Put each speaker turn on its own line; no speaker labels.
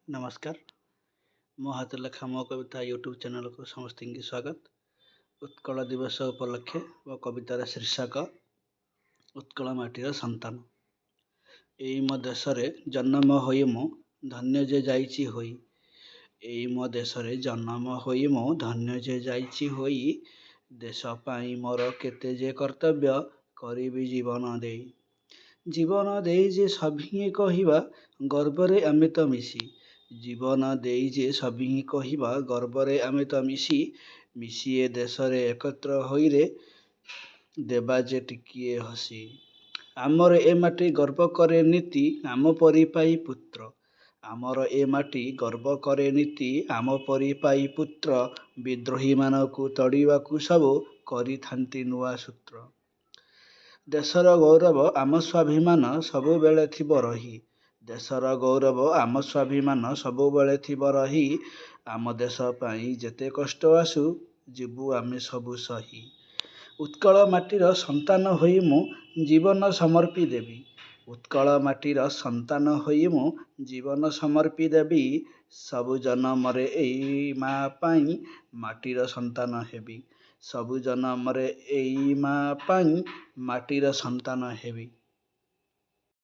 नमस्कार। मो हाथ लेखा मो कविता यूट्यूब चैनल को समस्त की स्वागत। उत्कल दिवस उपलक्षे मो कवितार शीर्षक उत्कल माटीर संतान। एई मो देश रे जन्म होई मो धन्य जे जाइछि होई। एई मो देश रे जन्म होई मो धन्य जे जाइछि होई। देश पाई मोर केते जे कर्तव्य करिबि जीवन देई। जीवन देई जे सभी कहिबा गर्वरे आमे तो मिसी। जीवन देई जे सभी कहिबा गर्वरे आमे तो मिसी। मिसी ए देश रे एकत्र होई रे देबा जे टिकिए हसी। आमर ए माटी गर्व करे नीति आम परि पाई पुत्र। आमर ए माटी गर्व करे नीति आम परि पाई पुत्र। विद्रोही मानकु तड़िबाकु सबु करिथांती नुआ सूत्र। देशर गौरव आम स्वाभिमान सबुबेले थिब रही। देशर गौरव आम स्वाभिमान सबुबेले थिब रही। आम देश पाई जेते कष्ट आसु जीवु आमे सबु सही। उत्कल माटीर संतान होई मु जीवन समर्पी देबी। उत्कल माटीर संतान होई मु जीवन समर्पी देबी। सबु जनमरे एई मा पाई माटीर संतान हेबी। सबु जनमरे एई मा पाई माटीर संतान हेबी।